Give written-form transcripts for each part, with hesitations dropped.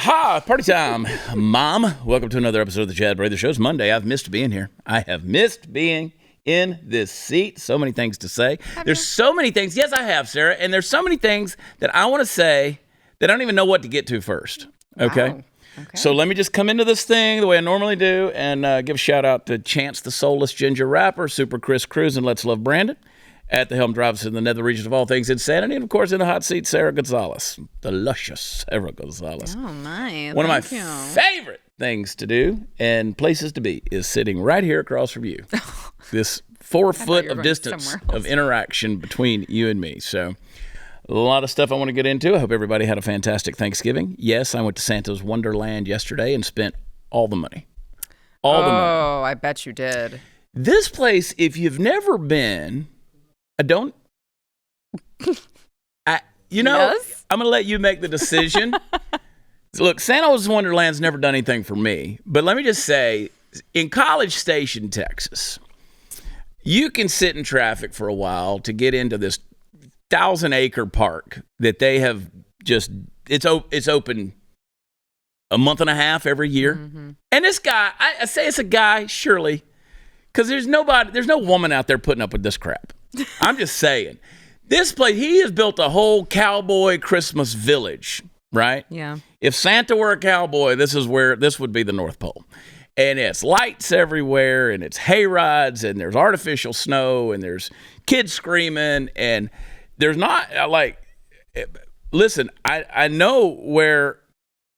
Ha! Party time, Mom. Welcome to another episode of the Chad Prather Show. It's Monday. I've missed being here. I have missed being in this seat. So many things to say. There's so many things. Yes, I have, Sarah. And there's so many things that I want to say that I don't even know what to get to first. Okay? Wow. Okay. So let me just come into this thing the way I normally do and give a shout out to Chance the Soulless Ginger Rapper, Super Chris Cruz, and Let's Love Brandon. At the helm drives in the nether regions of all things insanity. And, of course, in the hot seat, Sara Gonzales. The luscious Sara Gonzales. Oh, my. One of my favorite things to do and places to be is sitting right here across from you. This 4 foot of distance of interaction between you and me. So a lot of stuff I want to get into. I hope everybody had a fantastic Thanksgiving. Yes, I went to Santa's Wonderland yesterday and spent all the money. All the money. Oh, I bet you did. This place, if you've never been... Yes? I'm going to let you make the decision. Look, Santa's Wonderland's never done anything for me. But let me just say, in College Station, Texas, you can sit in traffic for a while to get into this 1,000-acre park that they have just, it's open a month and a half every year. Mm-hmm. And this guy, I say it's a guy, surely, because there's no woman out there putting up with this crap. I'm just saying. This place, he has built a whole cowboy Christmas village, right? Yeah. If Santa were a cowboy, this would be the North Pole. And it's lights everywhere, and it's hay rides, and there's artificial snow, and there's kids screaming, and there's not, listen, I know where,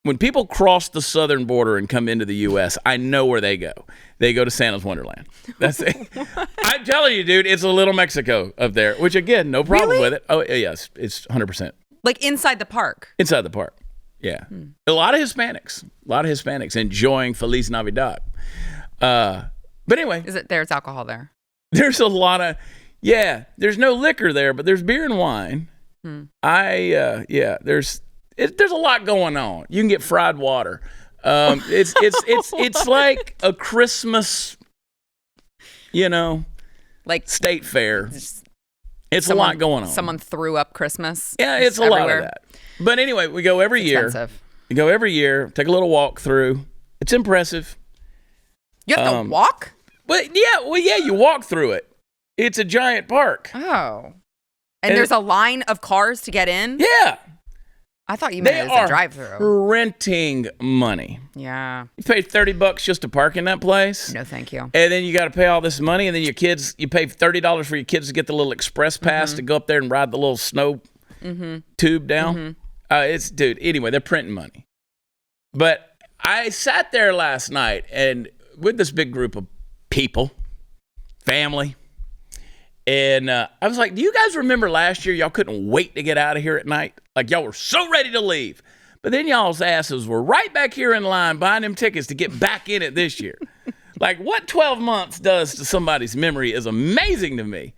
when people cross the southern border and come into the U.S., I know where they go. They go to Santa's Wonderland. That's it. I'm telling you, dude, it's a little Mexico up there, which, again, no problem with it. Oh, yes, it's 100%. Like inside the park? Inside the park, yeah. A lot of Hispanics enjoying Feliz Navidad. But anyway. There's alcohol there? There's a lot of, there's no liquor there, but there's beer and wine. There's a lot going on. You can get fried water. It's like a Christmas, like state fair. It's a lot going on. Someone threw up Christmas. Yeah, it's a lot of that. But anyway, we go every year. Expensive. We go every year. Take a little walk through. It's impressive. You have to walk? You walk through it. It's a giant park. Oh, and there's a line of cars to get in? Yeah. I thought you meant it was a drive-through. Renting money. Yeah. You pay $30 just to park in that place. No, thank you. And then you got to pay all this money, and then you pay $30 for your kids to get the little express pass to go up there and ride the little snow tube down. Anyway, they're printing money. But I sat there last night and with this big group of people, family, and I was like, do you guys remember last year y'all couldn't wait to get out of here at night? Like y'all were so ready to leave. But then y'all's asses were right back here in line buying them tickets to get back in it this year. Like what 12 months does to somebody's memory is amazing to me.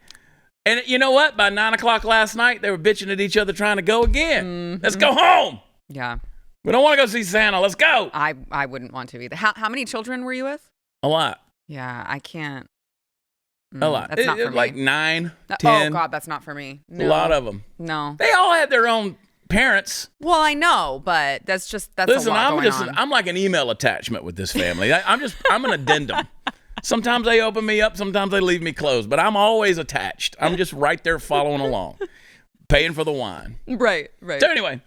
And you know what? By 9 o'clock last night, they were bitching at each other trying to go again. Mm-hmm. Let's go home. Yeah. We don't want to go see Santa. Let's go. I wouldn't want to either. How many children were you with? A lot. Yeah, I can't. A lot. That's not for me. Like 9, 10. Oh, God, that's not for me. No. A lot of them. No. They all had their own parents. Well, I know, but that's a lot going on. I'm like an email attachment with this family. I'm an addendum. Sometimes they open me up, sometimes they leave me closed, but I'm always attached. I'm just right there following along, paying for the wine. Right. So anyway,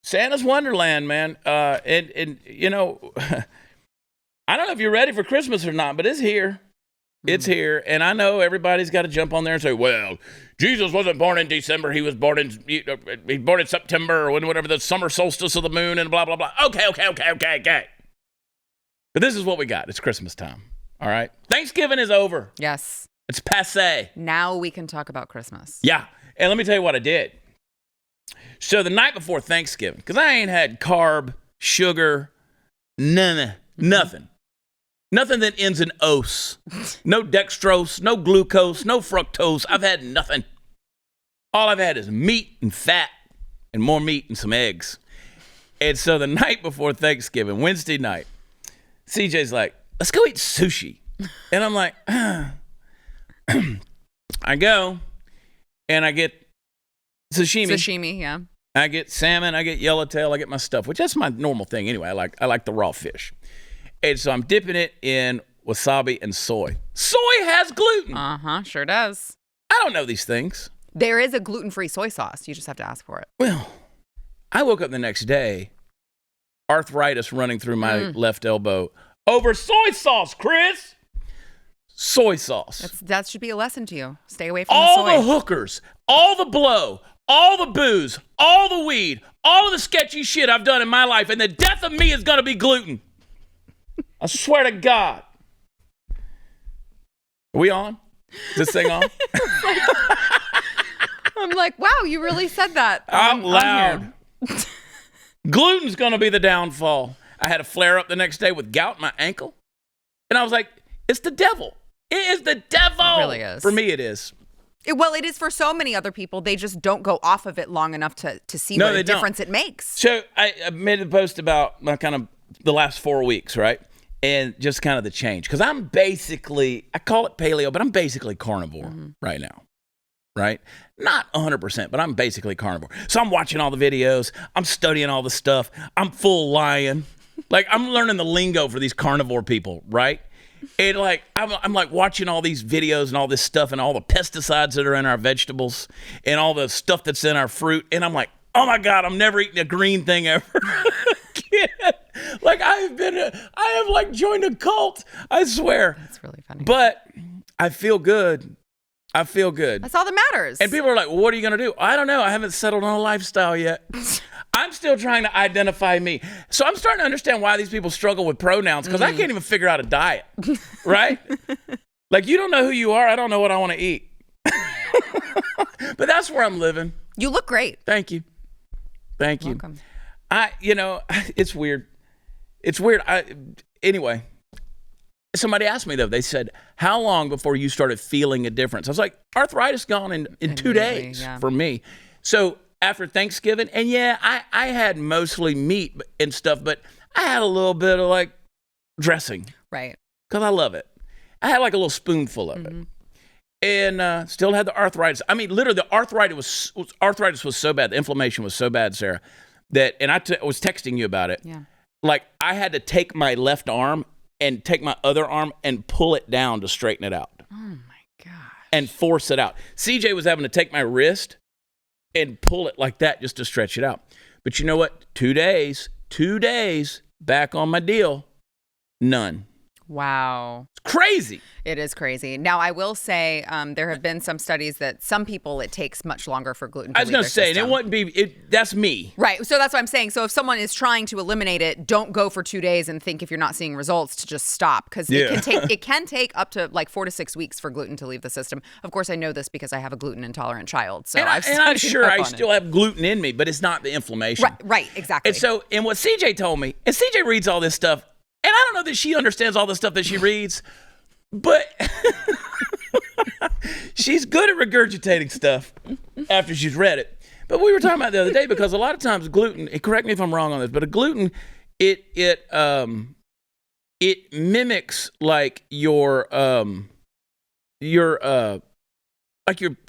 Santa's Wonderland, man. And I don't know if you're ready for Christmas or not, but it's here. It's here, and I know everybody's got to jump on there and say, well, Jesus wasn't born in December. He was born in September or whatever, the summer solstice of the moon and blah, blah, blah. Okay. But this is what we got. It's Christmas time, all right? Thanksgiving is over. Yes. It's passé. Now we can talk about Christmas. Yeah, and let me tell you what I did. So the night before Thanksgiving, because I ain't had carb, sugar, nothing. Nothing that ends in ose. No dextrose, no glucose, no fructose. I've had nothing. All I've had is meat and fat and more meat and some eggs. And so the night before Thanksgiving, Wednesday night, CJ's like, let's go eat sushi. And I'm like, I go and I get sashimi. Sashimi, yeah. I get salmon, I get yellowtail, I get my stuff, which that's my normal thing anyway. I like the raw fish. And so I'm dipping it in wasabi and soy. Soy has gluten. Sure does. I don't know these things. There is a gluten-free soy sauce. You just have to ask for it. Well, I woke up the next day, arthritis running through my left elbow over soy sauce, Chris. Soy sauce. That should be a lesson to you. Stay away from all the soy. The hookers, all the blow, all the booze, all the weed, all of the sketchy shit I've done in my life, and the death of me is going to be gluten. I swear to God. Are we on? Is this thing on? I'm like, wow, you really said that. I'm loud. Gluten's going to be the downfall. I had a flare up the next day with gout in my ankle. And I was like, it's the devil. It is the devil. It really is. For me, it is. Well, it is for so many other people. They just don't go off of it long enough to see what a difference it makes. So I made a post about my kind of the last 4 weeks, right? And just kind of the change. Because I'm basically, I call it paleo, but I'm basically carnivore right now. Right? Not 100%, but I'm basically carnivore. So I'm watching all the videos. I'm studying all the stuff. I'm full lying. Like, I'm learning the lingo for these carnivore people, right? And like, I'm like watching all these videos and all this stuff and all the pesticides that are in our vegetables and all the stuff that's in our fruit. And I'm like, oh my God, I'm never eating a green thing ever again. Like, I have like joined a cult. I swear. That's really funny. But I feel good. I feel good. That's all that matters. And people are like, well, what are you going to do? I don't know. I haven't settled on a lifestyle yet. I'm still trying to identify me. So I'm starting to understand why these people struggle with pronouns, because I can't even figure out a diet, right? Like, you don't know who you are. I don't know what I want to eat. But that's where I'm living. You look great. Thank you. Thank you. Welcome. It's weird. It's weird. Anyway. Somebody asked me, though, they said, how long before you started feeling a difference? I was like, arthritis gone in 2 days for me. So after Thanksgiving, and I had mostly meat and stuff, but I had a little bit of like dressing. Right. Because I love it. I had like a little spoonful of it. And still had the arthritis. I mean, literally the arthritis was so bad, the inflammation was so bad, Sarah, that, and I was texting you about it. Yeah. Like, I had to take my left arm and take my other arm and pull it down to straighten it out. Oh my gosh. And force it out. CJ was having to take my wrist and pull it like that just to stretch it out. But you know what? 2 days back on my deal. None. Wow. It's crazy. It is crazy. Now, I will say there have been some studies that some people, it takes much longer for gluten to I was going to say, and it wouldn't be, that's me. Right. So that's what I'm saying. So if someone is trying to eliminate it, don't go for 2 days and think if you're not seeing results to just stop. Because it can take up to like 4 to 6 weeks for gluten to leave the system. Of course, I know this because I have a gluten intolerant child. So I'm sure I still have gluten in me, but it's not the inflammation. Right. Exactly. And so, and what CJ told me, and CJ reads all this stuff, and I don't know that she understands all the stuff that she reads, but she's good at regurgitating stuff after she's read it. But we were talking about it the other day, because a lot of times gluten, and correct me if I'm wrong on this, but a gluten, it mimics like your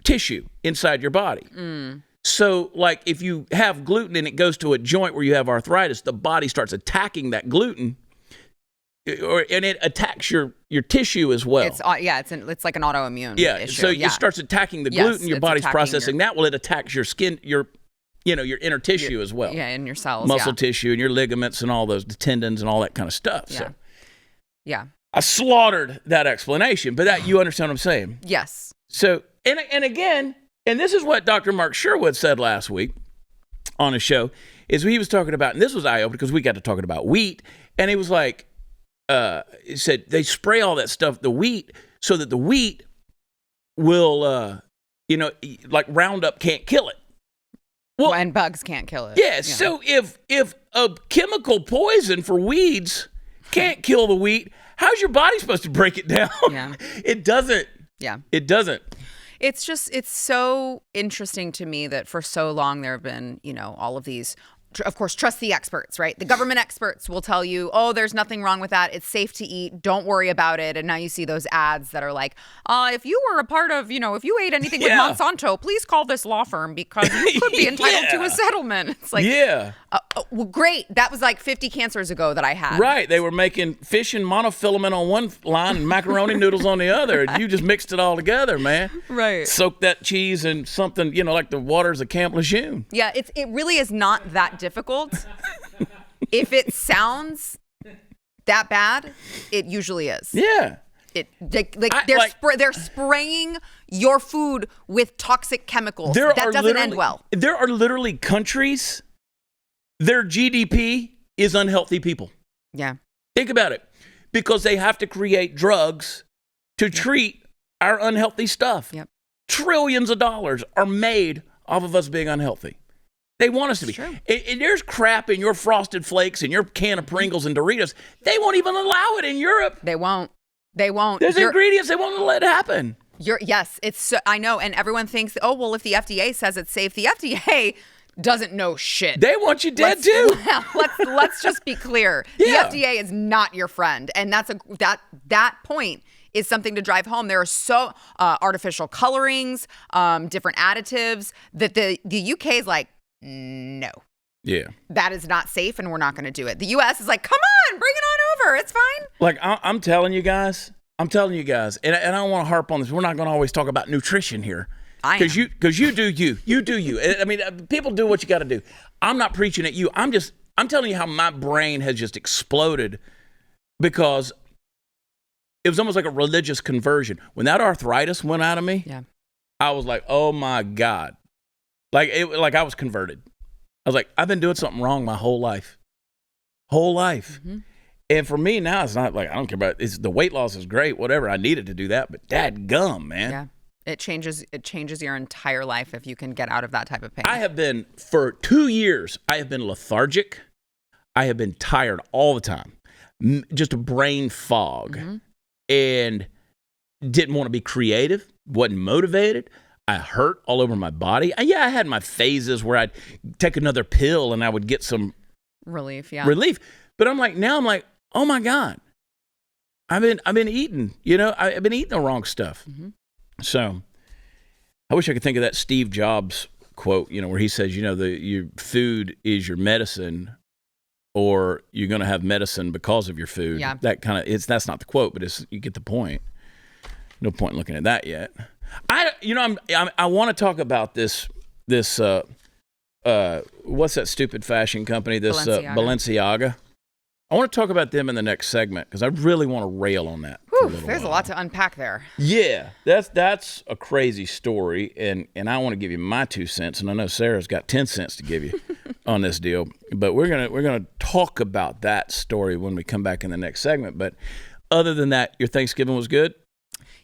tissue inside your body. So like if you have gluten and it goes to a joint where you have arthritis, the body starts attacking that gluten. And it attacks your tissue as well. It's like an autoimmune issue. So it starts attacking the gluten. Your body's processing that. Well, it attacks your skin, your inner tissue as well. Yeah, and your cells, muscle tissue, and your ligaments, and all those, the tendons, and all that kind of stuff. Yeah. So, yeah. I slaughtered that explanation, but that you understand what I'm saying? Yes. So, and again, and this is what Dr. Mark Sherwood said last week on a show, is he was talking about, and this was eye-opening because we got to talking about wheat, and he was like. He said they spray all that stuff, the wheat, so that the wheat will, like Roundup can't kill it. Well, and bugs can't kill it. Yeah. So if a chemical poison for weeds can't kill the wheat, how's your body supposed to break it down? Yeah. It doesn't. Yeah. It doesn't. It's so interesting to me that for so long there have been, all of these of course, trust the experts, right? The government experts will tell you, oh, there's nothing wrong with that. It's safe to eat. Don't worry about it. And now you see those ads that are like, if you were a part of, if you ate anything with Monsanto, please call this law firm because you could be entitled to a settlement. It's like, well, great. That was like 50 cancers ago that I had. Right. They were making fish and monofilament on one line and macaroni noodles on the other. And you just mixed it all together, man. Right. Soak that cheese in something, like the waters of Camp Lejeune. Yeah, it really is not that difficult. If it sounds that bad, it usually is. Yeah. They're spraying your food with toxic chemicals. That doesn't end well. There are literally countries, their GDP is unhealthy people. Yeah. Think about it. Because they have to create drugs to treat our unhealthy stuff. Yep. Trillions of dollars are made off of us being unhealthy. They want us to be. And there's crap in your Frosted Flakes and your can of Pringles and Doritos. They won't even allow it in Europe. They won't. There's ingredients they won't let it happen. Yes, I know. And everyone thinks, oh, well, if the FDA says it's safe, the FDA doesn't know shit. They want you dead too. Let's just be clear. Yeah. The FDA is not your friend. And that point is something to drive home. There are so artificial colorings, different additives that the UK is like, no. Yeah. That is not safe and we're not going to do it. The US is like, come on, bring it on over. It's fine. Like, I'm telling you guys, and I don't want to harp on this. We're not going to always talk about nutrition here. Because you do you. I mean, people do what you got to do. I'm not preaching at you. I'm telling you how my brain has just exploded because it was almost like a religious conversion. When that arthritis went out of me, I was like, oh my God. Like I was converted. I was like, I've been doing something wrong my whole life. Mm-hmm. And for me now, it's not like, I don't care about it. The weight loss is great, whatever. I needed to do that, but dadgum, man. Yeah. It changes your entire life if you can get out of that type of pain. I have been, for 2 years, I have been lethargic. I have been tired all the time. Just a brain fog. Mm-hmm. And didn't want to be creative, wasn't motivated. I hurt all over my body. I had my phases where I'd take another pill and I would get some relief. But I'm like, oh my God, I've been eating, I've been eating the wrong stuff. Mm-hmm. So I wish I could think of that Steve Jobs quote, where he says, your food is your medicine, or you're going to have medicine because of your food. Yeah. That kind of that's not the quote, but you get the point. No point in looking at that yet. I want to talk about this what's that stupid fashion company? This Balenciaga. I want to talk about them in the next segment because I really want to rail on that. There's a lot to unpack there. Yeah, that's a crazy story, and I want to give you my 2 cents, and I know Sarah's got 10 cents to give you on this deal. But we're gonna talk about that story when we come back in the next segment. But other than that, your Thanksgiving was good?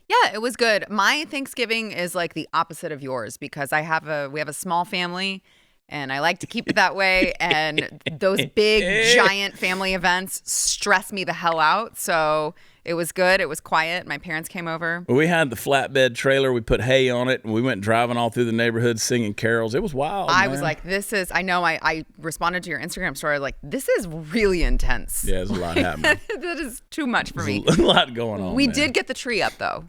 Yeah, it was good. My Thanksgiving is like the opposite of yours because we have a small family. And I like to keep it that way. And those big, giant family events stress me the hell out. So it was good. It was quiet. My parents came over. We had the flatbed trailer. We put hay on it. And we went driving all through the neighborhood singing carols. It was wild, I was like, I responded to your Instagram story. Like, this is really intense. Yeah, there's a lot happening. That is too much for me. A lot going on. We did get the tree up, though.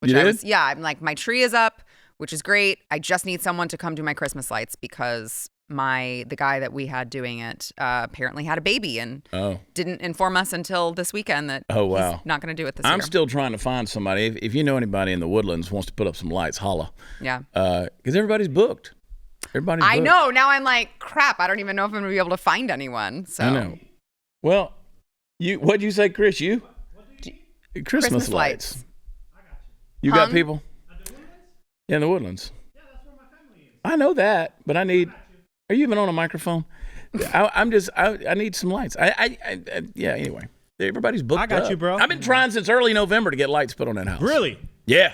You did? I'm like, my tree is up, which is great. I just need someone to come do my Christmas lights because the guy that we had doing it apparently had a baby and didn't inform us until this weekend that he's not going to do it this year. I'm still trying to find somebody. If you know anybody in the Woodlands wants to put up some lights, holla. Yeah. Because everybody's booked. I know. Now I'm like, crap, I don't even know if I'm going to be able to find anyone. So. I know. Well, what'd you say, Chris? You? Christmas lights. I got you. You got people? At the Woodlands? Yeah, in the Woodlands. Yeah, that's where my family is. I know that, but I need. Are you even on a microphone? I need some lights. Yeah. Anyway, everybody's booked. I got you, bro. I've been trying since early November to get lights put on that house. Really? Yeah.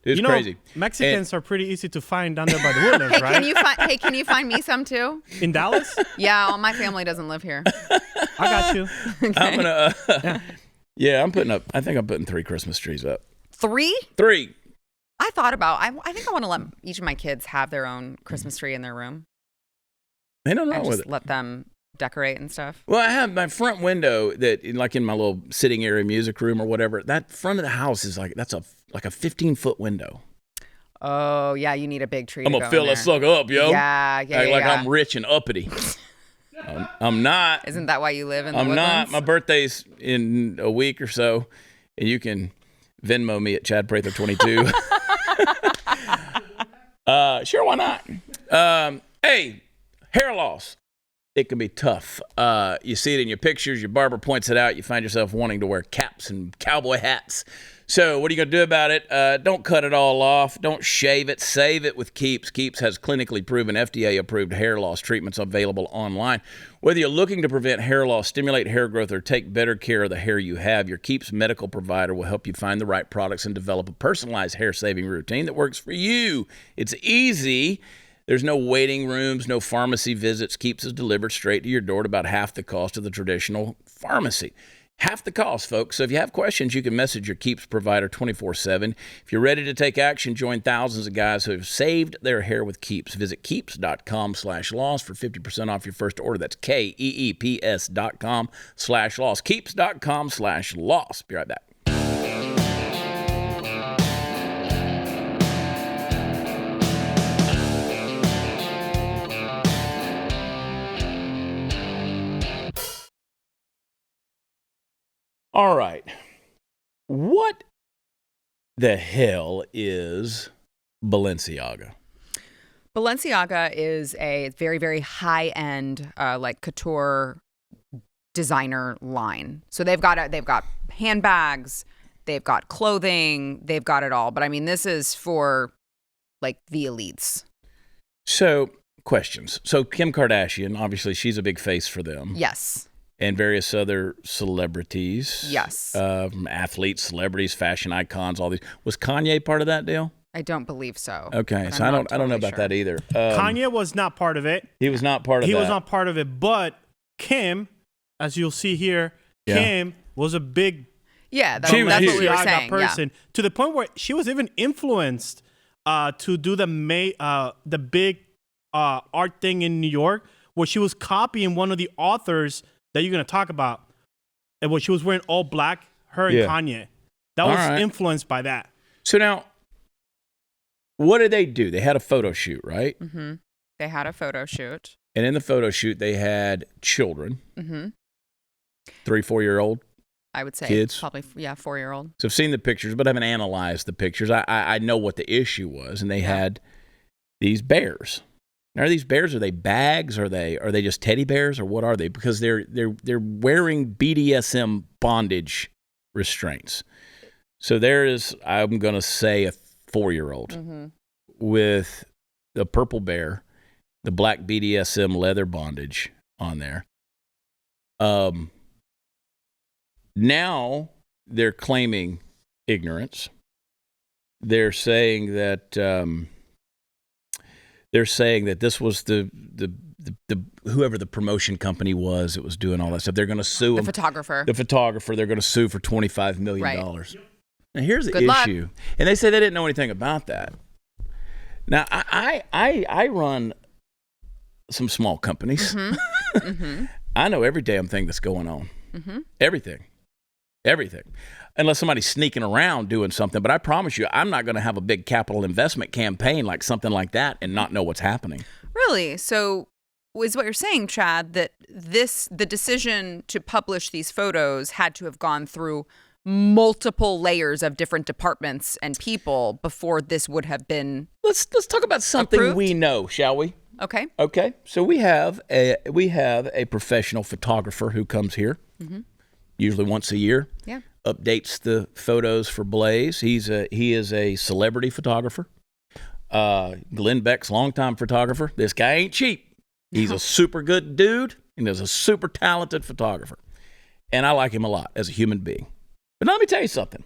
It's crazy. Mexicans are pretty easy to find down there by the Woodlands, right? Can you find me some too? In Dallas? Yeah, all my family doesn't live here. I got you. Okay. I'm gonna. I'm putting up. I think I'm putting 3 Christmas trees up. 3? 3. I thought about. I think I want to let each of my kids have their own Christmas tree in their room. Ain't nothing and wrong with just it. let them decorate and stuff. Well, I have my front window that, like in my little sitting area, music room or whatever. That front of the house is like a 15-foot window. Oh yeah, you need a big tree. I'm gonna fill that sucker up, yo. Yeah. Like I'm rich and uppity. I'm not. Isn't that why you live in the I'm woodlands? not. My birthday's in a week or so, and you can Venmo me at Chad Prather 22. Sure, why not? Hey, hair loss. It can be tough. You see it in your pictures. Your barber points it out. You find yourself wanting to wear caps and cowboy hats. So what are you going to do about it? Don't cut it all off. Don't shave it. Save it with Keeps. Keeps has clinically proven FDA-approved hair loss treatments available online. Whether you're looking to prevent hair loss, stimulate hair growth, or take better care of the hair you have, your Keeps medical provider will help you find the right products and develop a personalized hair-saving routine that works for you. It's easy. There's no waiting rooms, no pharmacy visits. Keeps is delivered straight to your door at about half the cost of the traditional pharmacy. Half the cost, folks. So if you have questions, you can message your Keeps provider 24/7. If you're ready to take action, join thousands of guys who have saved their hair with Keeps. Visit Keeps.com/loss for 50% off your first order. That's KEEPS.com/loss. Keeps.com/loss. Be right back. All right. What the hell is Balenciaga? Balenciaga is a very, very high-end, like couture designer line. So they've got handbags, they've got clothing, they've got it all. But I mean, this is for like the elites. So, questions. So Kim Kardashian, obviously, she's a big face for them. Yes. And various other celebrities. Yes. Athletes, celebrities, fashion icons, all these. Was Kanye part of that deal? I don't believe so. Okay, so I don't know about that either. Kanye was not part of it. He was not part of that. He was not part of it, but Kim, as you'll see here, Kim was a big that's what we were saying. Person to the point where she was even influenced to do the big art thing in New York, where she was copying one of the authors that you're going to talk about, and when she was wearing all black, her and Kanye. That was influenced by that. So now, what did they do? They had a photo shoot, right? Mm-hmm. They had a photo shoot. And in the photo shoot, they had children. Mm-hmm. 3-4-year-old I would say kids. Probably, 4-year-old. So I've seen the pictures, but I haven't analyzed the pictures. I know what the issue was, and they had these bears. Now, are these bears? Are they bags? Are they just teddy bears, or what are they? Because they're wearing BDSM bondage restraints. So there is, I'm gonna say, a 4-year-old with the purple bear, the black BDSM leather bondage on there. Now they're claiming ignorance. They're saying that. They're saying that this was the whoever the promotion company was that was doing all that stuff. They're going to sue him. The photographer. They're going to sue for $25 million. Right. Now here's the Good issue, luck. and they say they didn't know anything about that. Now I run some small companies. Mm-hmm. Mm-hmm. I know every damn thing that's going on. Mm-hmm. Everything. Unless somebody's sneaking around doing something. But I promise you, I'm not going to have a big capital investment campaign like something like that and not know what's happening. Really? So is what you're saying, Chad, that the decision to publish these photos had to have gone through multiple layers of different departments and people before this would have been Let's talk about something approved? we know, shall we? Okay. Okay. So we have a professional photographer who comes here. Mm-hmm. Usually once a year. Yeah. Updates the photos for Blaze. He is a celebrity photographer. Glenn Beck's longtime photographer. This guy ain't cheap. He's a super good dude and is a super talented photographer. And I like him a lot as a human being. But let me tell you something.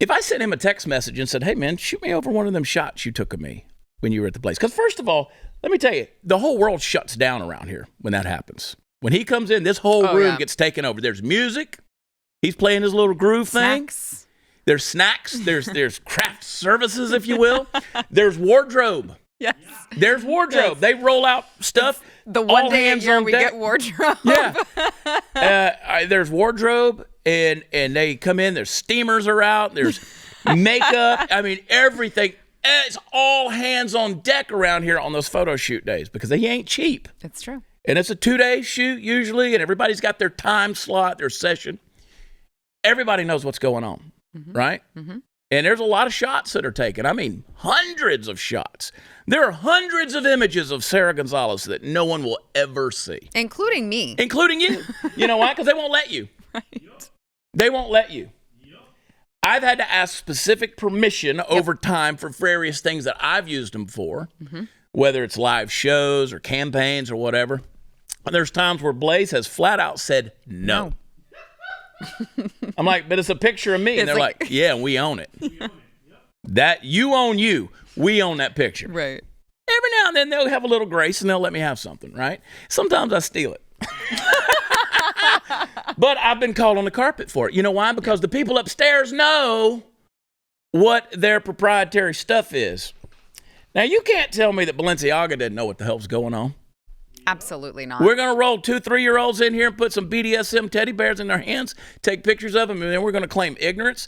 If I sent him a text message and said, hey man, shoot me over one of them shots you took of me when you were at the Blaze. Because first of all, let me tell you, the whole world shuts down around here when that happens. When he comes in, this whole room gets taken over. There's music. He's playing his little groove thing. There's snacks. There's craft services, if you will. There's wardrobe. Yes. There's wardrobe. They roll out stuff. The one all day a hands year on we deck. get wardrobe. Yeah. There's wardrobe, and they come in. There's steamers are out. There's makeup. I mean, everything. It's all hands on deck around here on those photo shoot days because they ain't cheap. It's true. And it's a 2-day shoot usually, and everybody's got their time slot, their session. Everybody knows what's going on, right? Mm-hmm. And there's a lot of shots that are taken. I mean, hundreds of shots. There are hundreds of images of Sara Gonzales that no one will ever see. Including me. Including you. You know why? Because they won't let you. Right. They won't let you. I've had to ask specific permission over time for various things that I've used them for, whether it's live shows or campaigns or whatever. And there's times where Blaze has flat out said no. I'm like, but it's a picture of me. And they're like, yeah, we own it. That you own you. We own that picture. Right. Every now and then they'll have a little grace and they'll let me have something, right? Sometimes I steal it. But I've been called on the carpet for it. You know why? Because the people upstairs know what their proprietary stuff is. Now, you can't tell me that Balenciaga didn't know what the hell's going on. Absolutely not. We're going to roll 2-3-year-olds in here and put some BDSM teddy bears in their hands, take pictures of them, and then we're going to claim ignorance.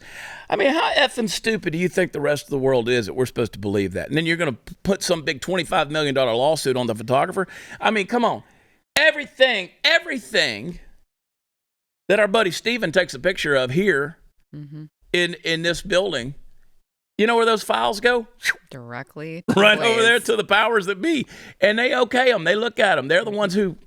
I mean, how effing stupid do you think the rest of the world is that we're supposed to believe that? And then you're going to put some big $25 million lawsuit on the photographer? I mean, come on. Everything that our buddy Steven takes a picture of here in this building, you know where those files go? Directly. Right over there to the powers that be. And they okay them. They look at them. They're the ones who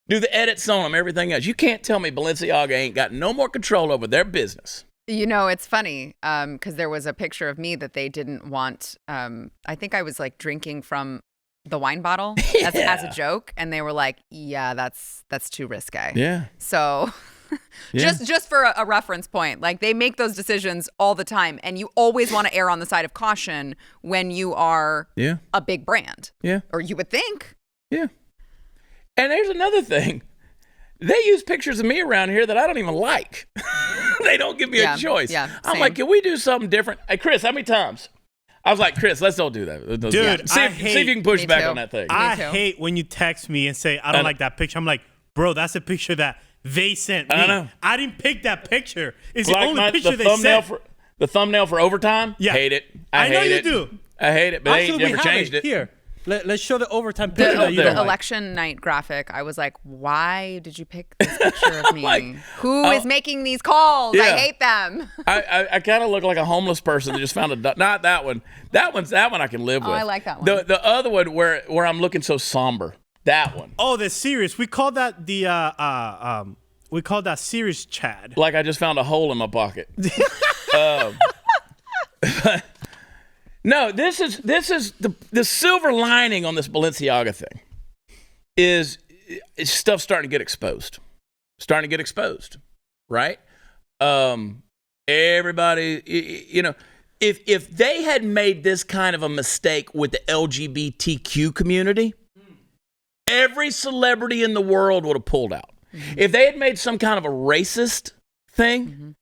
do the edits on them, everything else. You can't tell me Balenciaga ain't got no more control over their business. You know, it's funny because there was a picture of me that they didn't want. I think I was like drinking from the wine bottle as a joke. And they were like, yeah, that's too risque. Yeah. So... Just for a reference point, like they make those decisions all the time, and you always want to err on the side of caution when you are a big brand. Yeah. Or you would think. Yeah. And there's another thing. They use pictures of me around here that I don't even like. They don't give me a choice. Yeah, I'm like, can we do something different? Hey, Chris, how many times? I was like, Chris, let's don't do that. Dude, see if you can push back on that thing. I hate when you text me and say, I don't like that picture. I'm like, bro, that's a picture that they sent me. I know. I didn't pick that picture. It's like the only picture they sent. The thumbnail for overtime? Yeah. Hate it. I know hate you it. do. I hate it, but Actually, they ain't never changed it. Here, let's show the overtime picture that you The don't like. election night graphic, I was like, why did you pick this picture of me? Like, Who is making these calls? Yeah. I hate them. I kind of look like a homeless person that just found a... Not that one. That one I can live with. I like that one. The other one where I'm looking so somber. That one. Oh, the serious. We call that the we call that serious Chad. Like I just found a hole in my pocket. No, this is the silver lining on this Balenciaga thing is stuff starting to get exposed. Right? Everybody, you know, if they had made this kind of a mistake with the LGBTQ community, every celebrity in the world would have pulled out. If they had made some kind of a racist thing,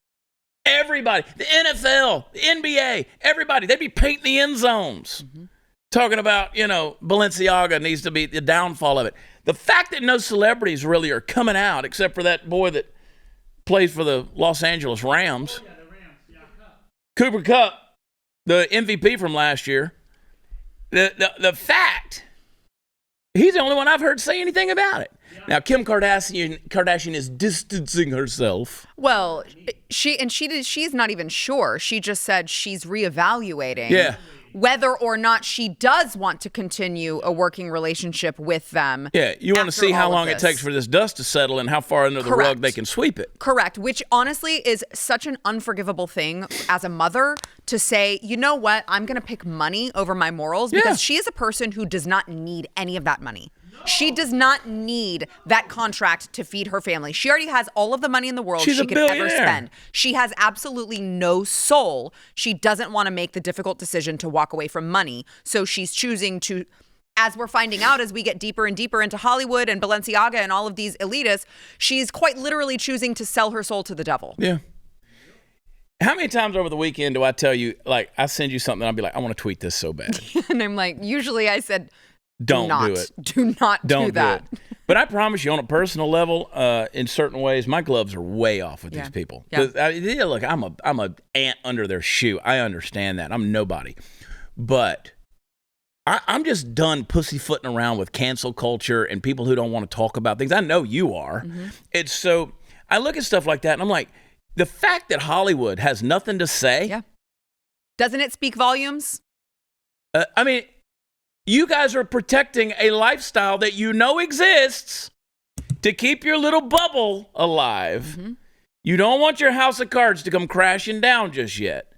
everybody, the NFL, the NBA, everybody, they'd be painting the end zones. Talking about, you know, Balenciaga needs to be the downfall of it. The fact that no celebrities really are coming out, except for that boy that plays for the Los Angeles Rams. Oh, yeah, the Rams. Yeah, Cooper Kupp, the MVP from last year. The fact, he's the only one I've heard say anything about it. Now, Kim Kardashian is distancing herself. Well, she's not even sure. She just said she's reevaluating whether or not she does want to continue a working relationship with them. Yeah, you want to see how long it takes for this dust to settle and how far under the rug they can sweep it. Correct, which honestly is such an unforgivable thing as a mother to say, you know what, I'm going to pick money over my morals because she is a person who does not need any of that money. She does not need that contract to feed her family. She already has all of the money in the world she could ever spend. She has absolutely no soul. She doesn't want to make the difficult decision to walk away from money. So she's choosing to, as we're finding out as we get deeper and deeper into Hollywood and Balenciaga and all of these elitists, she's quite literally choosing to sell her soul to the devil. Yeah. How many times over the weekend do I tell you, like, I send you something, and I'll be like, I want to tweet this so bad. And I'm like, usually I said, Don't do it. Do not do that. Do it. But I promise you, on a personal level, in certain ways, my gloves are way off with these people. Yeah. Look, I'm a ant under their shoe. I understand that. I'm nobody. But I'm just done pussyfooting around with cancel culture and people who don't want to talk about things. I know you are. Mm-hmm. It's so, I look at stuff like that, and I'm like, the fact that Hollywood has nothing to say. Yeah. Doesn't it speak volumes? I mean, you guys are protecting a lifestyle that you know exists to keep your little bubble alive. Mm-hmm. You don't want your house of cards to come crashing down just yet.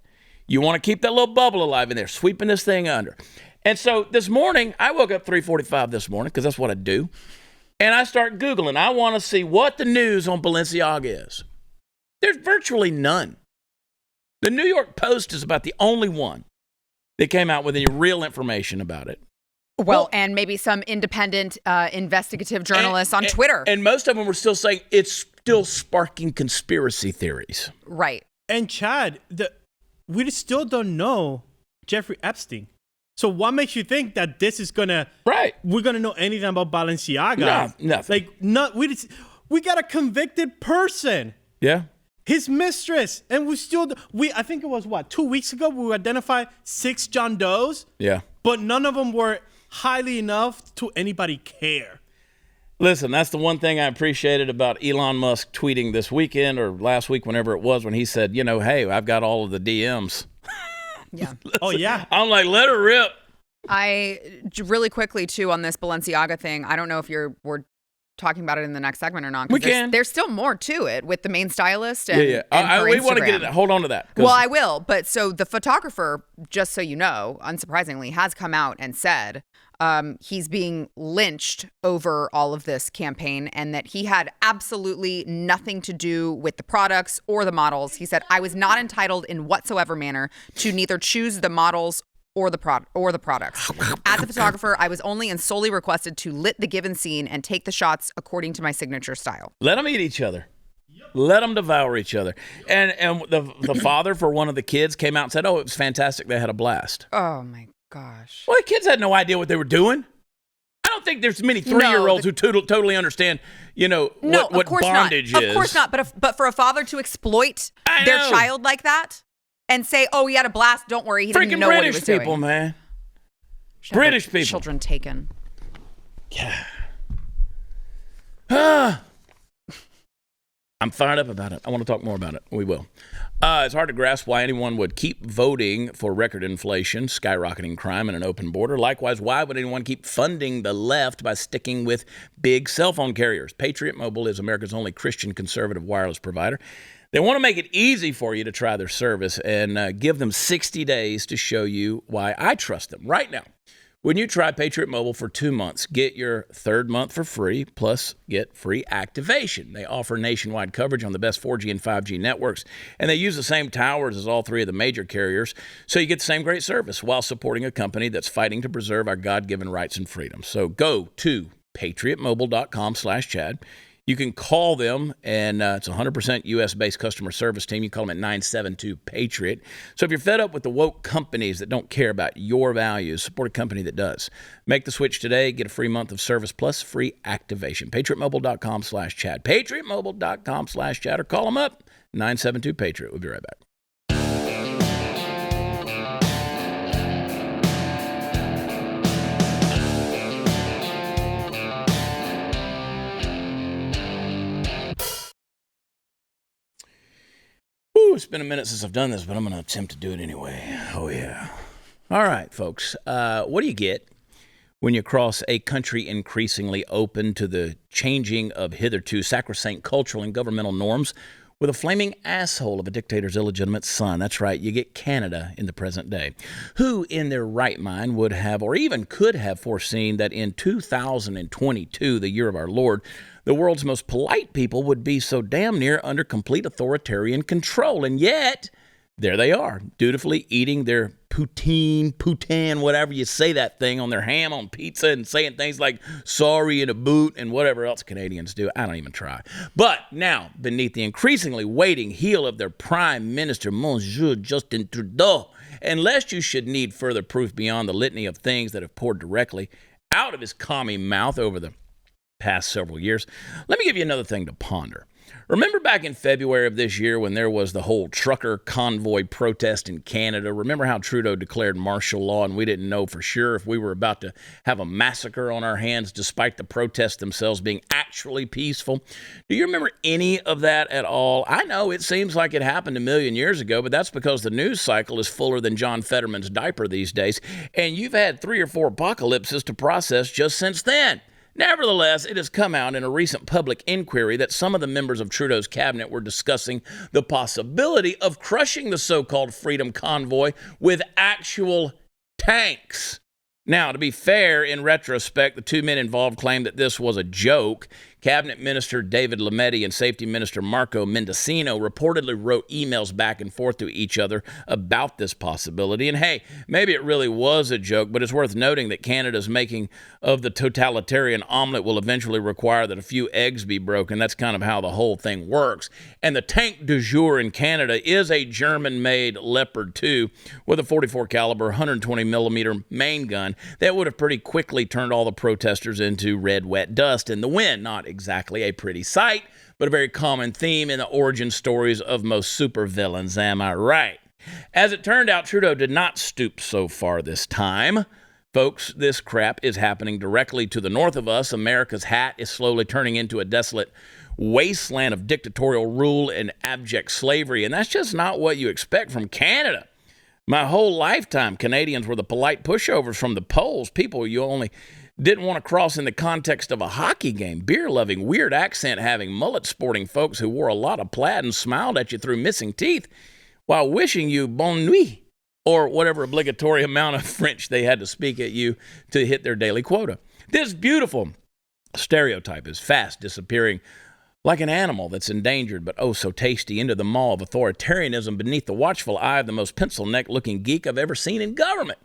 You want to keep that little bubble alive, and they're sweeping this thing under. And so this morning, I woke up 3:45 this morning because that's what I do. And I start Googling. I want to see what the news on Balenciaga is. There's virtually none. The New York Post is about the only one that came out with any real information about it. Well, and maybe some independent investigative journalists on Twitter. And most of them were still saying it's still sparking conspiracy theories. Right. And Chad, we still don't know Jeffrey Epstein. So what makes you think that this is gonna? Right. We're gonna know anything about Balenciaga? No, nothing. Like, we got a convicted person. Yeah. His mistress, and I think it was 2 weeks ago we identified 6 John Does. Yeah. But none of them were highly enough to anybody care. Listen, that's the one thing I appreciated about Elon Musk tweeting this weekend or last week, whenever it was, when he said, hey, I've got all of the DMs. Yeah. Oh, yeah. I'm like, let her rip. Really quickly, too, on this Balenciaga thing, I don't know if we're talking about it in the next segment or not. We can. There's still more to it with the main stylist and, we want to get it. Hold on to that. Well, I will. But so the photographer, just so you know, unsurprisingly, has come out and said he's being lynched over all of this campaign and that he had absolutely nothing to do with the products or the models. He said, I was not entitled in whatsoever manner to neither choose the models or the products. As a photographer, I was only and solely requested to lit the given scene and take the shots according to my signature style. Let them eat each other. Let them devour each other. And the father for one of the kids came out and said, it was fantastic. They had a blast. Oh, my gosh. Well, the kids had no idea what they were doing. I don't think there's many 3-year-olds who totally understand, what bondage is. Of course not. But for a father to exploit their child like that, and say, he had a blast. Don't worry. He didn't even know what he was doing. British people, man. British people. Children taken. Yeah. I'm fired up about it. I want to talk more about it. We will. It's hard to grasp why anyone would keep voting for record inflation, skyrocketing crime, and an open border. Likewise, why would anyone keep funding the left by sticking with big cell phone carriers? Patriot Mobile is America's only Christian conservative wireless provider. They want to make it easy for you to try their service and give them 60 days to show you why I trust them. Right now, when you try Patriot Mobile for 2 months, get your third month for free, plus get free activation. They offer nationwide coverage on the best 4G and 5G networks, and they use the same towers as all 3 of the major carriers, so you get the same great service while supporting a company that's fighting to preserve our God-given rights and freedoms. So go to patriotmobile.com/Chad. You can call them, and it's a 100% U.S.-based customer service team. You call them at 972-PATRIOT. So if you're fed up with the woke companies that don't care about your values, support a company that does. Make the switch today. Get a free month of service plus free activation. PatriotMobile.com/Chad. PatriotMobile.com/Chad, or call them up, 972-PATRIOT. We'll be right back. It's been a minute since I've done this, but I'm going to attempt to do it anyway. Oh, yeah. All right, folks. What do you get when you cross a country increasingly open to the changing of hitherto sacrosanct cultural and governmental norms with a flaming asshole of a dictator's illegitimate son? That's right. You get Canada in the present day. Who in their right mind would have or even could have foreseen that in 2022, the year of our Lord, the world's most polite people would be so damn near under complete authoritarian control? And yet, there they are, dutifully eating their poutine, whatever you say that thing, on their ham on pizza and saying things like sorry in a boot and whatever else Canadians do. I don't even try. But now, beneath the increasingly waiting heel of their Prime Minister, Monsieur Justin Trudeau, unless you should need further proof beyond the litany of things that have poured directly out of his commie mouth over the past several years, let me give you another thing to ponder. Remember back in February of this year when there was the whole trucker convoy protest in Canada? Remember how Trudeau declared martial law and we didn't know for sure if we were about to have a massacre on our hands despite the protests themselves being actually peaceful? Do you remember any of that at all? I know it seems like it happened a million years ago, but that's because the news cycle is fuller than John Fetterman's diaper these days, and you've had 3 or 4 apocalypses to process just since then. Nevertheless, it has come out in a recent public inquiry that some of the members of Trudeau's cabinet were discussing the possibility of crushing the so-called Freedom Convoy with actual tanks. Now, to be fair, in retrospect, the 2 men involved claimed that this was a joke. Cabinet Minister David Lametti and Safety Minister Marco Mendocino reportedly wrote emails back and forth to each other about this possibility. And hey, maybe it really was a joke, but it's worth noting that Canada's making of the totalitarian omelet will eventually require that a few eggs be broken. That's kind of how the whole thing works. And the tank du jour in Canada is a German-made Leopard 2 with a 44 caliber 120 millimeter main gun that would have pretty quickly turned all the protesters into red, wet dust in the wind. Not exactly a pretty sight, but a very common theme in the origin stories of most supervillains, am I right? As it turned out, Trudeau did not stoop so far this time. Folks, this crap is happening directly to the north of us. America's hat is slowly turning into a desolate wasteland of dictatorial rule and abject slavery, and that's just not what you expect from Canada. My whole lifetime, Canadians were the polite pushovers from the polls, people you only didn't want to cross in the context of a hockey game, beer-loving, weird accent-having, mullet-sporting folks who wore a lot of plaid and smiled at you through missing teeth while wishing you bonne nuit or whatever obligatory amount of French they had to speak at you to hit their daily quota. This beautiful stereotype is fast disappearing like an animal that's endangered but oh so tasty into the maw of authoritarianism beneath the watchful eye of the most pencil-neck-looking geek I've ever seen in government.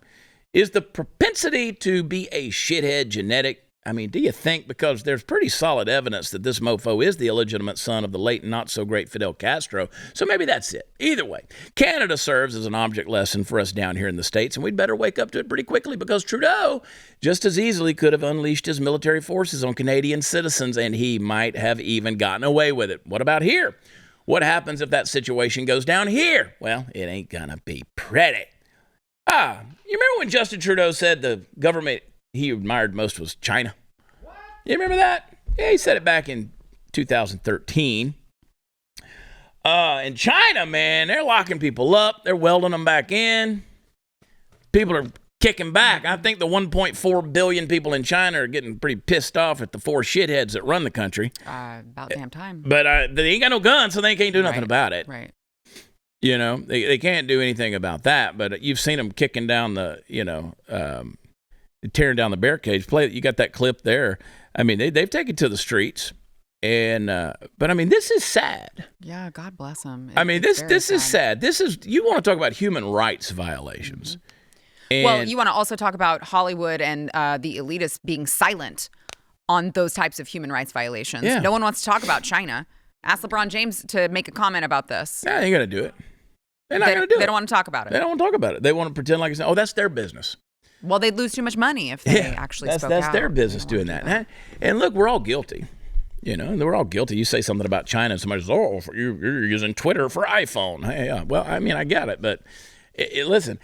Is the propensity to be a shithead genetic? I mean, do you think, because there's pretty solid evidence that this mofo is the illegitimate son of the late not-so-great Fidel Castro, so maybe that's it. Either way, Canada serves as an object lesson for us down here in the States, and we'd better wake up to it pretty quickly because Trudeau just as easily could have unleashed his military forces on Canadian citizens, and he might have even gotten away with it. What about here? What happens if that situation goes down here? Well, it ain't gonna be pretty. You remember when Justin Trudeau said the government he admired most was China? What? You remember that? Yeah, he said it back in 2013. In China, man, they're locking people up. They're welding them back in. People are kicking back. I think the 1.4 billion people in China are getting pretty pissed off at the 4 shitheads that run the country. About damn time. But they ain't got no guns, so they can't do nothing about it. Right. You know, they can't do anything about that, but you've seen them kicking down the, tearing down the barricades. You got that clip there. I mean, they've taken to the streets, and but I mean, this is sad. Yeah, God bless them. This is sad. This is, you want to talk about human rights violations. Mm-hmm. Well, you want to also talk about Hollywood and the elitists being silent on those types of human rights violations. Yeah. No one wants to talk about China. Ask LeBron James to make a comment about this. Yeah, they're going to do it. They're not going to do it. They don't want to talk about it. They don't want to talk about it. They want to pretend like it's, that's their business. Well, they'd lose too much money if they actually spoke out. That's their business doing that. And look, we're all guilty. We're all guilty. You say something about China and somebody says, you're using Twitter for iPhone. Hey, well, I mean, I get it. But listen,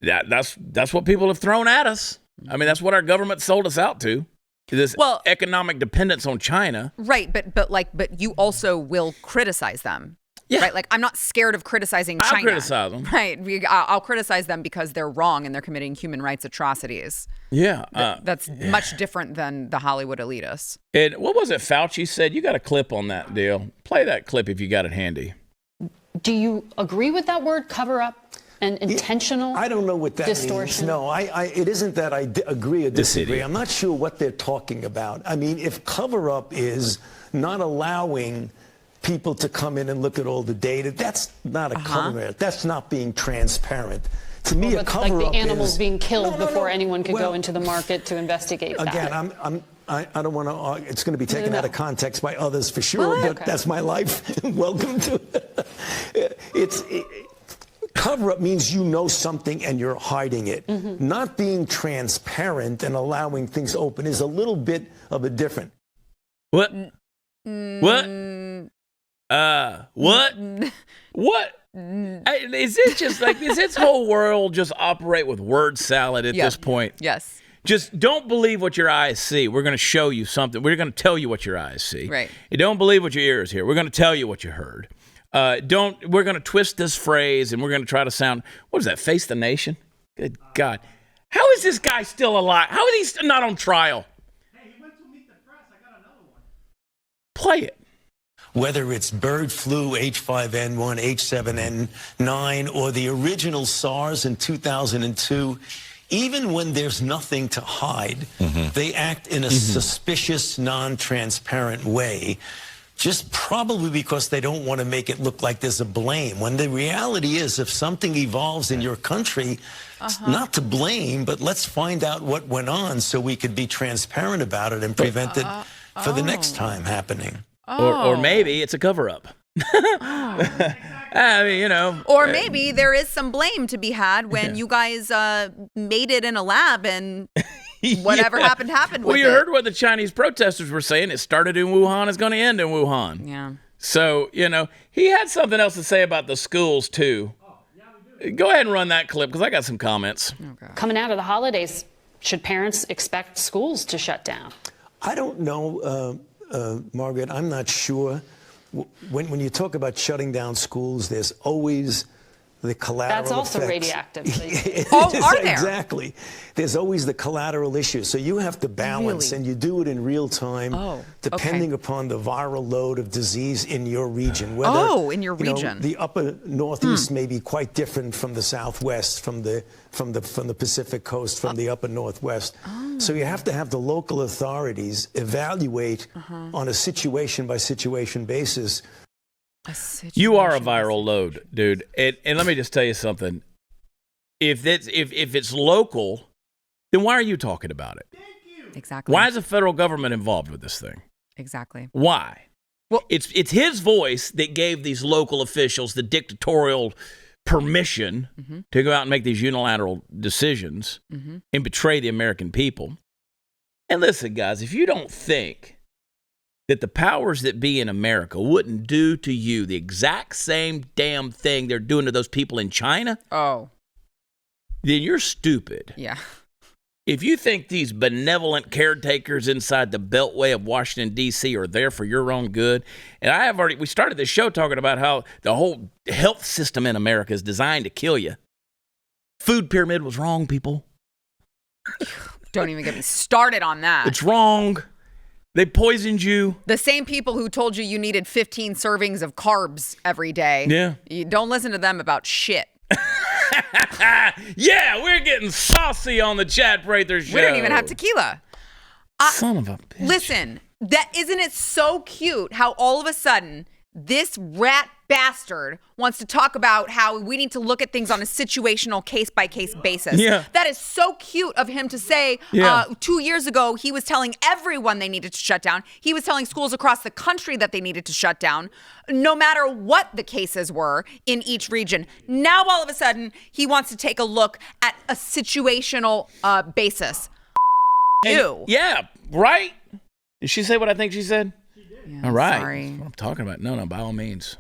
that's what people have thrown at us. I mean, that's what our government sold us out to. This economic dependence on China. Right, but you also will criticize them. Yeah. Right, like I'm not scared of criticizing China. I'll criticize them. Right, I'll criticize them because they're wrong and they're committing human rights atrocities. Yeah. That's much different than the Hollywood elitists. And what was it Fauci said? You got a clip on that deal. Play that clip if you got it handy. Do you agree with that word, cover up? And intentional I don't know what that distortion? means. No, it isn't that I agree or disagree. City. I'm not sure what they're talking about. I mean, if cover-up is not allowing people to come in and look at all the data. That's not a cover-up. That's not being transparent. To me, a cover-up like the animals is, being killed before anyone could go into the market to investigate that. Again, I don't want to. It's going to be taken out of context by others for sure, but that's my life. Welcome to it. Cover-up means you know something and you're hiding it. Not being transparent and allowing things open is a little bit of a different. What? What? What? Is it just like, is this whole world just operate with word salad at this point? Yes. Just don't believe what your eyes see. We're going to show you something. We're going to tell you what your eyes see. Right. You don't believe what your ears hear. We're going to tell you what you heard. We're going to twist this phrase and we're going to try to sound, what is that, Face the Nation? Good God. How is this guy still alive? How is he not on trial? Hey, he went to meet the press. I got another one. Play it. Whether it's bird flu, H5N1, H7N9, or the original SARS in 2002, even when there's nothing to hide, they act in a suspicious, non-transparent way, just probably because they don't want to make it look like there's a blame. When the reality is, if something evolves in your country, it's not to blame, but let's find out what went on so we could be transparent about it and prevent it for the next time happening. Or maybe it's a cover-up. I mean, you know. Or maybe there is some blame to be had when you guys made it in a lab and whatever happened with Well, you heard what the Chinese protesters were saying. It started in Wuhan. It's going to end in Wuhan. Yeah. So, you know, he had something else to say about the schools, too. Go ahead and run that clip because I got some comments. Okay. Coming out of the holidays, should parents expect schools to shut down? I don't know, Margaret. I'm not sure. When you talk about shutting down schools, there's always the collateral That's also effects. radioactive. Are there? Exactly. There's always the collateral issue. So you have to balance, and you do it in real time, depending upon the viral load of disease in your region. Whether, in your region. The upper northeast may be quite different from the southwest, from the Pacific coast, from the upper northwest. So you have to have the local authorities evaluate on a situation by situation basis. You are a viral load, dude. And let me just tell you something. If it's local, then why are you talking about it? Exactly. Why is the federal government involved with this thing? Exactly. Why? Well, it's his voice that gave these local officials the dictatorial permission to go out and make these unilateral decisions and betray the American people. And listen, guys, if you don't think that the powers that be in America wouldn't do to you the exact same damn thing they're doing to those people in China, then you're stupid. Yeah. If you think these benevolent caretakers inside the beltway of Washington, D.C. are there for your own good, and we started this show talking about how the whole health system in America is designed to kill you. Food pyramid was wrong, people. Don't even get me started on that. It's wrong. They poisoned you. The same people who told you needed 15 servings of carbs every day. Yeah. You don't listen to them about shit. Yeah, we're getting saucy on the Chad Prather Show. We don't even have tequila. Son of a bitch. Listen, isn't it so cute how all of a sudden this rat bastard wants to talk about how we need to look at things on a situational case-by-case basis. Yeah. That is so cute of him to say. 2 years ago, he was telling everyone they needed to shut down. He was telling schools across the country that they needed to shut down, no matter what the cases were in each region. Now, all of a sudden, he wants to take a look at a situational basis. You. Yeah, right? Did she say what I think she said? Yeah, all right. Sorry. That's what I'm talking about. No, by all means.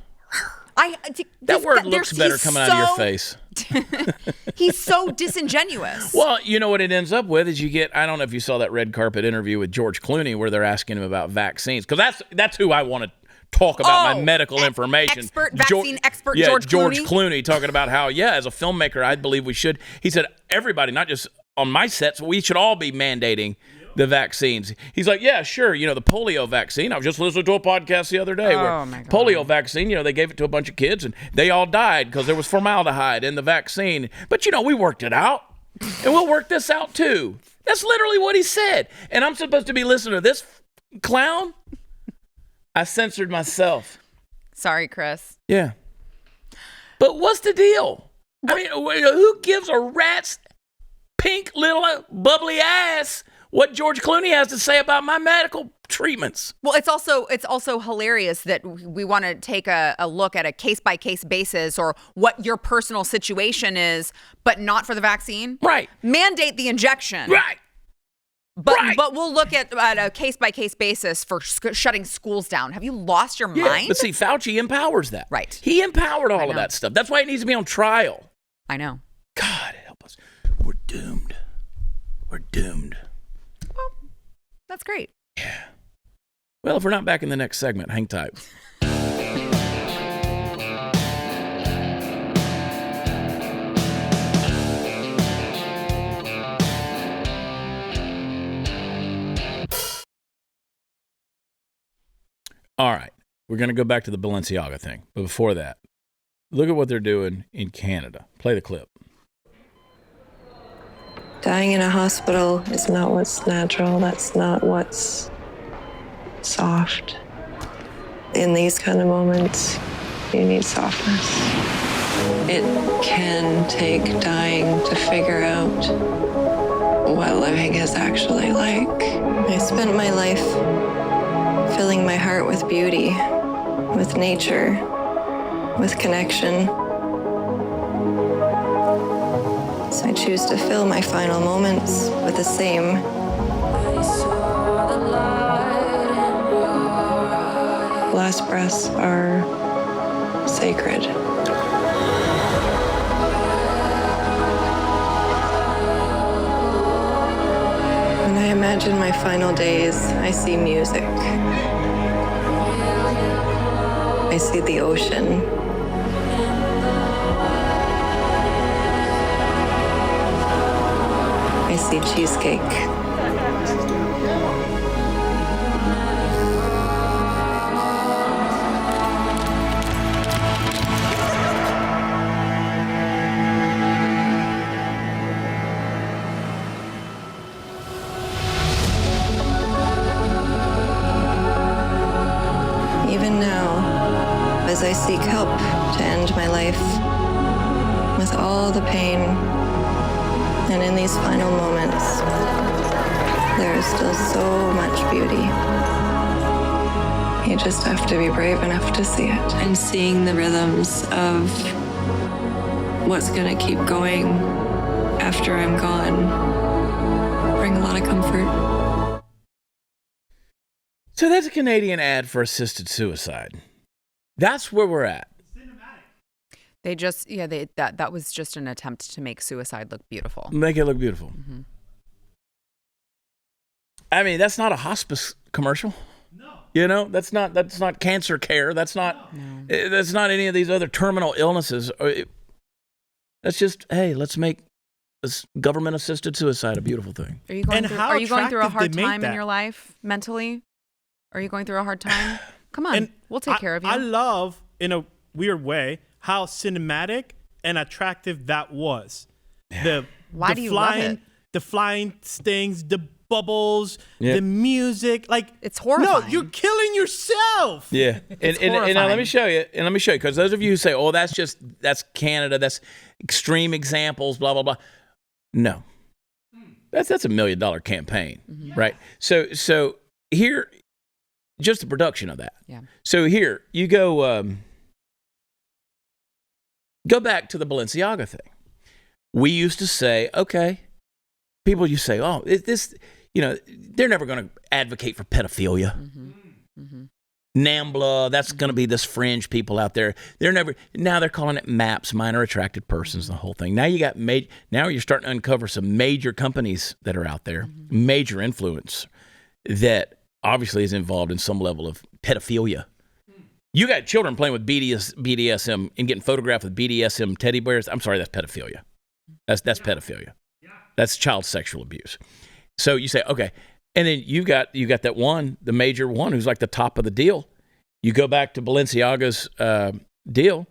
That word looks better coming out of your face. He's so disingenuous. Well, you know what it ends up with is you get, I don't know if you saw that red carpet interview with George Clooney where they're asking him about vaccines. Because that's who I want to talk about my medical information. Vaccine expert George Clooney talking about how, as a filmmaker, I believe we should. He said, everybody, not just on my sets, we should all be mandating the vaccines. He's like, yeah, sure. You know, the polio vaccine. I was just listening to a podcast the other day where polio vaccine, they gave it to a bunch of kids and they all died because there was formaldehyde in the vaccine. But, we worked it out and we'll work this out too. That's literally what he said. And I'm supposed to be listening to this clown? I censored myself. Sorry, Chris. Yeah. But what's the deal? I mean, who gives a rat's pink little bubbly ass what George Clooney has to say about my medical treatments? Well, it's also hilarious that we want to take a look at a case-by-case basis or what your personal situation is, but not for the vaccine. Right. Mandate the injection. Right. But we'll look at a case-by-case basis for shutting schools down. Have you lost your mind? But see, Fauci empowers that. Right. He empowered all of that stuff. That's why it needs to be on trial. I know. God help us. We're doomed. We're doomed. Well, that's great. Yeah. Well, if we're not back in the next segment, hang tight. All right. We're going to go back to the Balenciaga thing. But before that, look at what they're doing in Canada. Play the clip. Dying in a hospital is not what's natural. That's not what's soft. In these kind of moments, you need softness. It can take dying to figure out what living is actually like. I spent my life filling my heart with beauty, with nature, with connection. So I choose to fill my final moments with the same. Last breaths are sacred. When I imagine my final days, I see music. I see the ocean. I see cheesecake. Even now, as I seek help to end my life, with all the pain, and in these final moments, there is still so much beauty. You just have to be brave enough to see it. And seeing the rhythms of what's gonna keep going after I'm gone bring a lot of comfort. So that's a Canadian ad for assisted suicide. That's where we're at. They just, that was just an attempt to make suicide look beautiful. Make it look beautiful. Mm-hmm. I mean, that's not a hospice commercial. No. You know, that's not cancer care. That's not any of these other terminal illnesses. That's just, hey, let's make this government-assisted suicide a beautiful thing. Are you going through a hard time in your life mentally? Are you going through a hard time? Come on, we'll take care of you. I love, in a weird way, how cinematic and attractive that was. Yeah. Why do you love it? The flying stings, the bubbles, the music. Like, it's horrifying. No, you're killing yourself. Yeah. and let me show you. Because those of you who say, oh, that's Canada, that's extreme examples, blah, blah, blah. No. That's $1 million campaign, right? So here, just the production of that. Yeah. So here, you go back to the Balenciaga thing. We used to say, okay, people used to say, oh, they're never going to advocate for pedophilia. NAMBLA, that's going to be this fringe people out there. Now they're calling it MAPS, minor attracted persons, the whole thing. Now now you're starting to uncover some major companies that are out there, major influence that obviously is involved in some level of pedophilia. You got children playing with BDSM and getting photographed with BDSM teddy bears. I'm sorry, that's pedophilia. That's pedophilia. Yeah. That's child sexual abuse. So you say, okay. And then you got that one, the major one, who's like the top of the deal. You go back to Balenciaga's deal,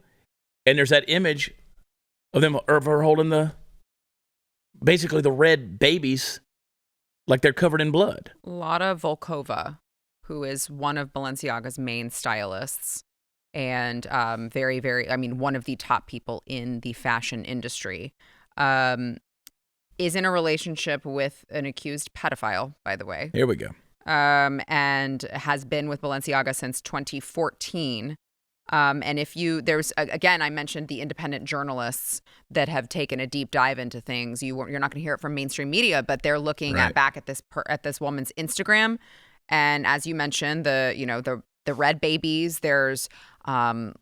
and there's that image of her holding basically the red babies like they're covered in blood. Lada Volkova, who is one of Balenciaga's main stylists, and very, very, I mean, one of the top people in the fashion industry, is in a relationship with an accused pedophile, by the way. Here we go. And has been with Balenciaga since 2014. And if there's, again, I mentioned the independent journalists that have taken a deep dive into things. You're not going to hear it from mainstream media, but they're looking back at this woman's Instagram. And as you mentioned, the red babies, there's one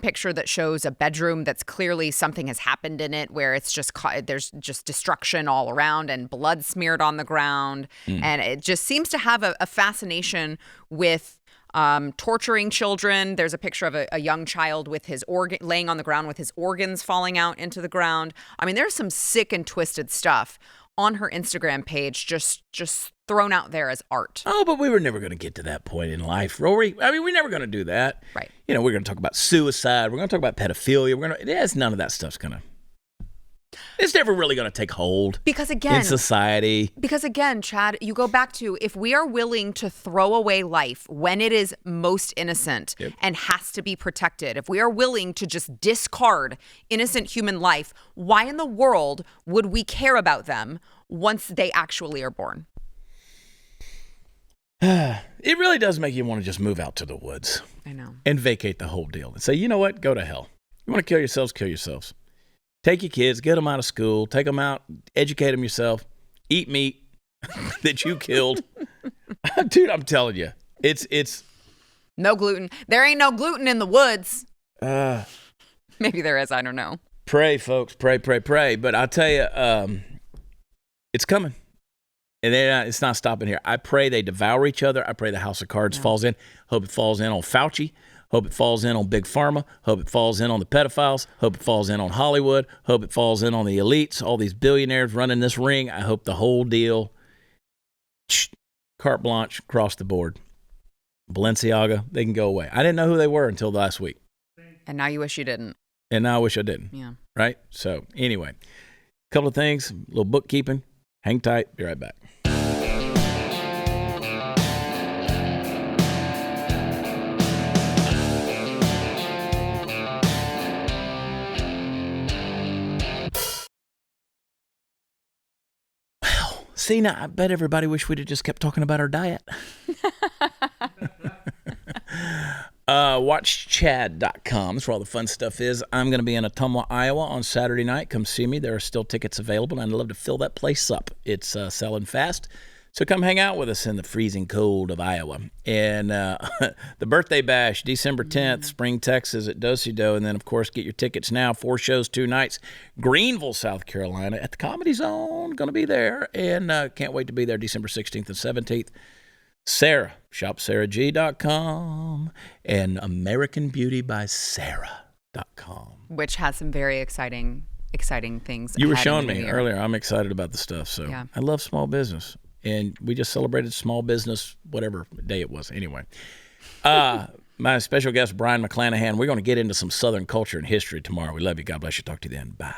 picture that shows a bedroom that's clearly something has happened in it, where it's just there's just destruction all around and blood smeared on the ground. And it just seems to have a fascination with torturing children. There's a picture of a young child with his laying on the ground with his organs falling out into the ground. I mean, there's some sick and twisted stuff on her Instagram page, just thrown out there as art. Oh, but we were never going to get to that point in life, Rory. I mean, we're never going to do that. Right. We're going to talk about suicide. We're going to talk about pedophilia. None of that stuff's going to. It's never really going to take hold in society. Because again, Chad, you go back to, if we are willing to throw away life when it is most innocent and has to be protected, if we are willing to just discard innocent human life, why in the world would we care about them once they actually are born? It really does make you want to just move out to the woods. I know. And vacate the whole deal and say, you know what? Go to hell. You want to kill yourselves? Kill yourselves. Take your kids, get them out of school, take them out, educate them yourself, eat meat that you killed. Dude, I'm telling you, it's no gluten. There ain't no gluten in the woods. Maybe there is. I don't know. Pray, folks. Pray. But I'll tell you, it's coming. And it's not stopping here. I pray they devour each other. I pray the House of Cards falls in. Hope it falls in on Fauci. Hope it falls in on Big Pharma. Hope it falls in on the pedophiles. Hope it falls in on Hollywood. Hope it falls in on the elites, all these billionaires running this ring. I hope the whole deal, carte blanche, across the board. Balenciaga, they can go away. I didn't know who they were until last week. And now you wish you didn't. And now I wish I didn't. Yeah. Right? So anyway, a couple of things, a little bookkeeping. Hang tight. Be right back. See, now, I bet everybody wish we'd have just kept talking about our diet. WatchChad.com. That's where all the fun stuff is. I'm going to be in Ottumwa, Iowa on Saturday night. Come see me. There are still tickets available, and I'd love to fill that place up. It's selling fast. So come hang out with us in the freezing cold of Iowa. And the birthday bash, December 10th, Spring, Texas at Do-Si-Do. And then, of course, get your tickets now. 4 shows, 2 nights. Greenville, South Carolina at the Comedy Zone. Going to be there. And can't wait to be there December 16th and 17th. Sarah, shopsarahg.com and AmericanBeautyBySarah.com. Which has some very exciting things. You were showing me earlier. I'm excited about the stuff. So yeah. I love small business. And we just celebrated small business, whatever day it was. Anyway, my special guest, Brian McClanahan, we're going to get into some Southern culture and history tomorrow. We love you. God bless you. Talk to you then. Bye.